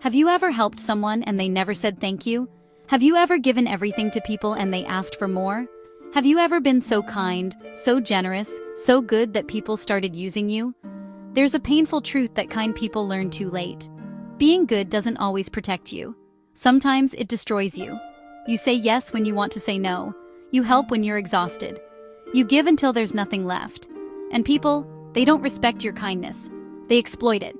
Have you ever helped someone and they never said thank you? Have you ever given everything to people and they asked for more? Have you ever been so kind, so generous, so good that people started using you? There's a painful truth that kind people learn too late. Being good doesn't always protect you. Sometimes it destroys you. You say yes when you want to say no. You help when you're exhausted. You give until there's nothing left. And people, they don't respect your kindness. They exploit it.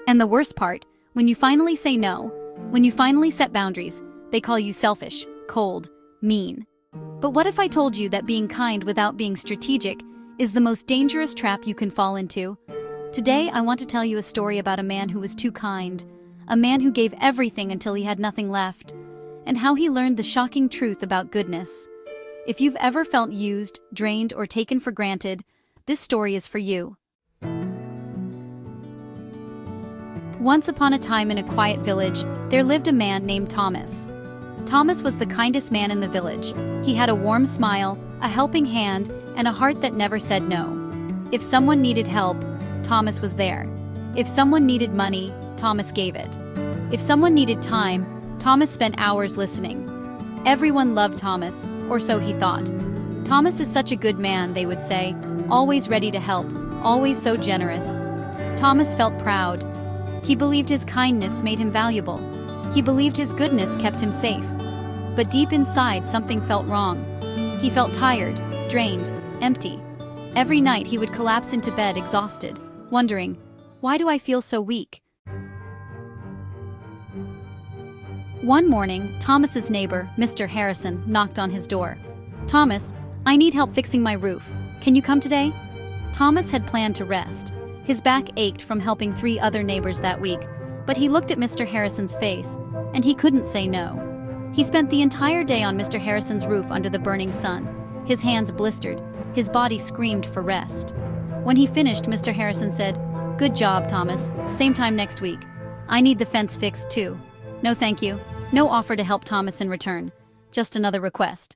And the worst part, when you finally say no, when you finally set boundaries, they call you selfish, cold, mean. But what if I told you that being kind without being strategic is the most dangerous trap you can fall into? Today, I want to tell you a story about a man who was too kind, a man who gave everything until he had nothing left, and how he learned the shocking truth about goodness. If you've ever felt used, drained, or taken for granted, this story is for you. Once upon a time in a quiet village, there lived a man named Thomas. Thomas was the kindest man in the village. He had a warm smile, a helping hand, and a heart that never said no. If someone needed help, Thomas was there. If someone needed money, Thomas gave it. If someone needed time, Thomas spent hours listening. Everyone loved Thomas, or so he thought. Thomas is such a good man, they would say, always ready to help, always so generous. Thomas felt proud. He believed his kindness made him valuable. He believed his goodness kept him safe. But deep inside, something felt wrong. He felt tired, drained, empty. Every night he would collapse into bed exhausted, wondering, why do I feel so weak? One morning, Thomas's neighbor, Mr. Harrison, knocked on his door. "Thomas, I need help fixing my roof. Can you come today?" Thomas had planned to rest. His back ached from helping 3 other neighbors that week, but he looked at Mr. Harrison's face, and he couldn't say no. He spent the entire day on Mr. Harrison's roof under the burning sun. His hands blistered, his body screamed for rest. When he finished, Mr. Harrison said, "Good job, Thomas. Same time next week. I need the fence fixed too." "No thank you." No offer to help Thomas in return. Just another request.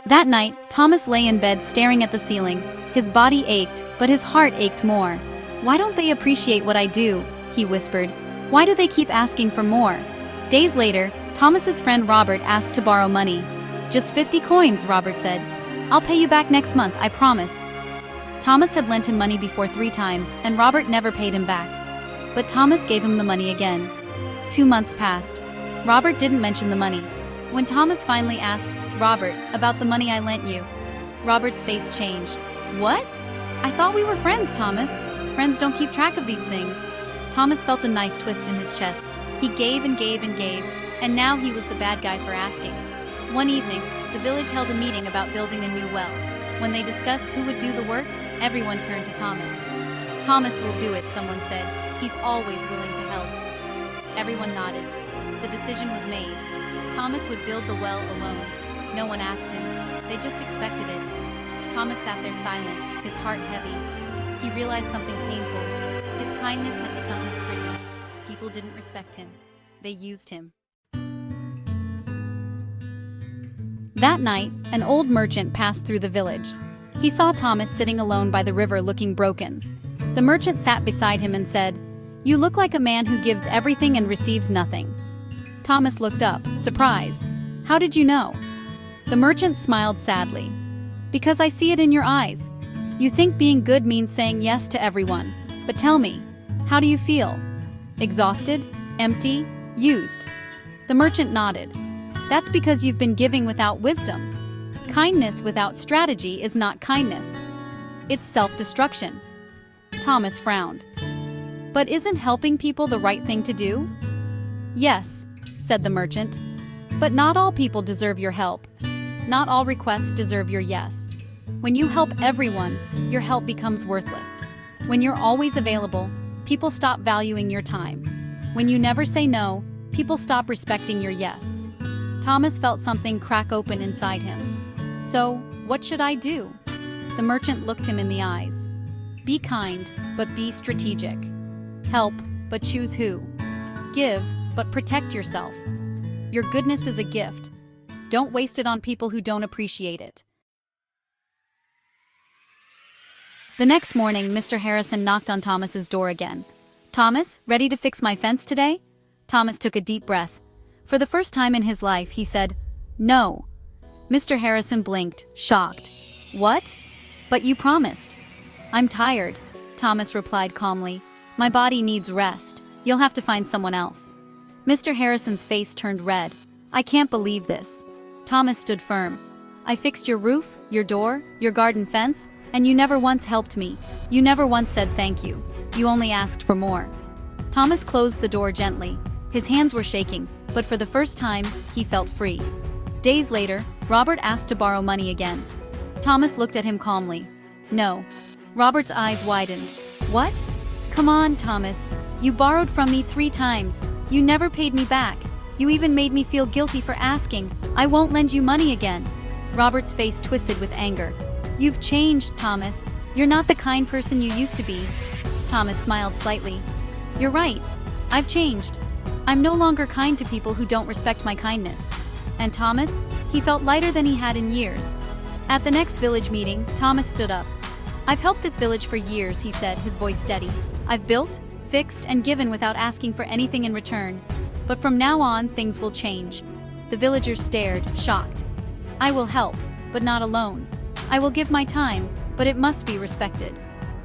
That night, Thomas lay in bed staring at the ceiling. His body ached, but his heart ached more. "Why don't they appreciate what I do?" he whispered. "Why do they keep asking for more?" Days later, Thomas's friend Robert asked to borrow money. "Just 50 coins, Robert said. "I'll pay you back next month, I promise." Thomas had lent him money before 3 times, and Robert never paid him back. But Thomas gave him the money again. 2 months passed. Robert didn't mention the money. When Thomas finally asked, "Robert, about the money I lent you," Robert's face changed. "What? I thought we were friends, Thomas. Friends don't keep track of these things." Thomas felt a knife twist in his chest. He gave and gave and gave, and now he was the bad guy for asking. One evening, the village held a meeting about building a new well. When they discussed who would do the work, everyone turned to Thomas. "Thomas will do it," someone said. "He's always willing to help." Everyone nodded. The decision was made. Thomas would build the well alone. No one asked him. They just expected it. Thomas sat there silent, his heart heavy. He realized something painful. His kindness had become his prison. People didn't respect him. They used him. That night, an old merchant passed through the village. He saw Thomas sitting alone by the river looking broken. The merchant sat beside him and said, "You look like a man who gives everything and receives nothing." Thomas looked up, surprised. "How did you know?" The merchant smiled sadly. "Because I see it in your eyes. You think being good means saying yes to everyone. But tell me, how do you feel? Exhausted? Empty? Used?" The merchant nodded. "That's because you've been giving without wisdom. Kindness without strategy is not kindness. It's self-destruction." Thomas frowned. "But isn't helping people the right thing to do?" "Yes," said the merchant. "But not all people deserve your help. Not all requests deserve your yes. When you help everyone, your help becomes worthless. When you're always available, people stop valuing your time. When you never say no, people stop respecting your yes." Thomas felt something crack open inside him. "So, what should I do?" The merchant looked him in the eyes. "Be kind, but be strategic. Help, but choose who. Give, but protect yourself. Your goodness is a gift. Don't waste it on people who don't appreciate it." The next morning, Mr. Harrison knocked on Thomas's door again. Thomas, ready to fix my fence today? Thomas took a deep breath. For the first time in his life, he said, "No." Mr. Harrison blinked, shocked. "What? But you promised." "I'm tired," Thomas replied calmly. "My body needs rest. You'll have to find someone else." Mr. Harrison's face turned red. "I can't believe this." Thomas stood firm. "I fixed your roof, your door, your garden fence, and you never once helped me. You never once said thank you. You only asked for more." Thomas closed the door gently. His hands were shaking, but for the first time, he felt free. Days later, Robert asked to borrow money again. Thomas looked at him calmly. "No." Robert's eyes widened. "What? Come on, Thomas. You borrowed from me 3 times. You never paid me back. You even made me feel guilty for asking. I won't lend you money again." Robert's face twisted with anger. "You've changed, Thomas. You're not the kind person you used to be." Thomas smiled slightly. "You're right. I've changed. I'm no longer kind to people who don't respect my kindness." And Thomas, he felt lighter than he had in years. At the next village meeting, Thomas stood up. "I've helped this village for years," he said, his voice steady. "I've built, fixed, and given without asking for anything in return. But from now on, things will change." The villagers stared, shocked. "I will help, but not alone. I will give my time, but it must be respected.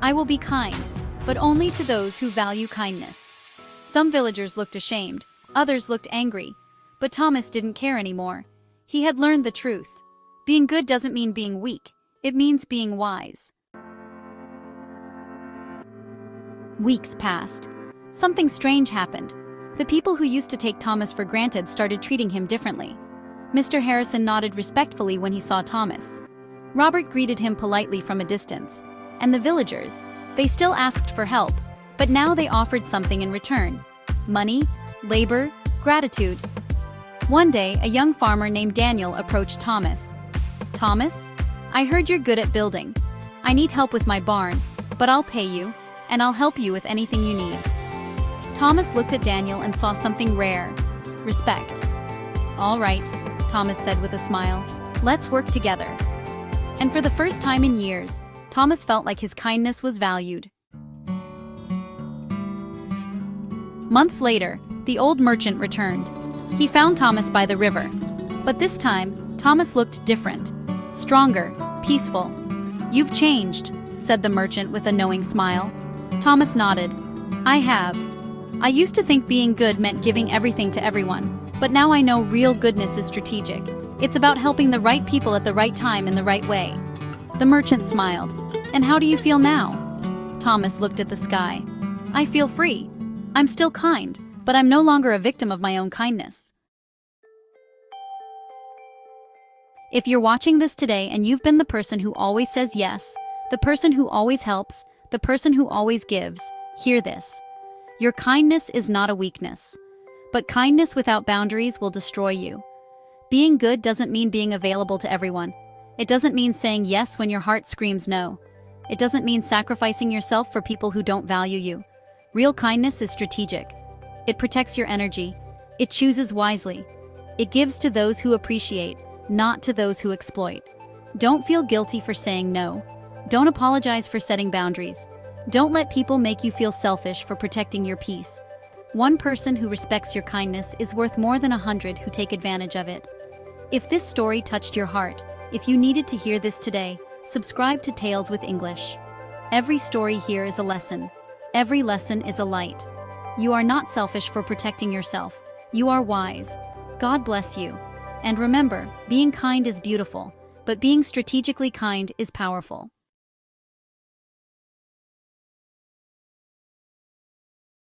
I will be kind, but only to those who value kindness." Some villagers looked ashamed, others looked angry. But Thomas didn't care anymore. He had learned the truth. Being good doesn't mean being weak. It means being wise. Weeks passed. Something strange happened. The people who used to take Thomas for granted started treating him differently. Mr. Harrison nodded respectfully when he saw Thomas. Robert greeted him politely from a distance. And the villagers, they still asked for help, but now they offered something in return. Money, labor, gratitude. One day, a young farmer named Daniel approached Thomas. "Thomas, I heard you're good at building. I need help with my barn, but I'll pay you, and I'll help you with anything you need." Thomas looked at Daniel and saw something rare: respect. "All right," Thomas said with a smile. "Let's work together." And for the first time in years, Thomas felt like his kindness was valued. Months later, the old merchant returned. He found Thomas by the river. But this time, Thomas looked different. Stronger, peaceful. "You've changed," said the merchant with a knowing smile. Thomas nodded. "I have. I used to think being good meant giving everything to everyone, but now I know real goodness is strategic. It's about helping the right people at the right time in the right way." The merchant smiled. "And how do you feel now?" Thomas looked at the sky. "I feel free. I'm still kind, but I'm no longer a victim of my own kindness." If you're watching this today and you've been the person who always says yes, the person who always helps, the person who always gives, hear this. Your kindness is not a weakness. But kindness without boundaries will destroy you. Being good doesn't mean being available to everyone. It doesn't mean saying yes when your heart screams no. It doesn't mean sacrificing yourself for people who don't value you. Real kindness is strategic. It protects your energy. It chooses wisely. It gives to those who appreciate, not to those who exploit. Don't feel guilty for saying no. Don't apologize for setting boundaries. Don't let people make you feel selfish for protecting your peace. One person who respects your kindness is worth more than 100 who take advantage of it. If this story touched your heart, if you needed to hear this today, subscribe to Tales with English. Every story here is a lesson. Every lesson is a light. You are not selfish for protecting yourself. You are wise. God bless you. And remember, being kind is beautiful, but being strategically kind is powerful.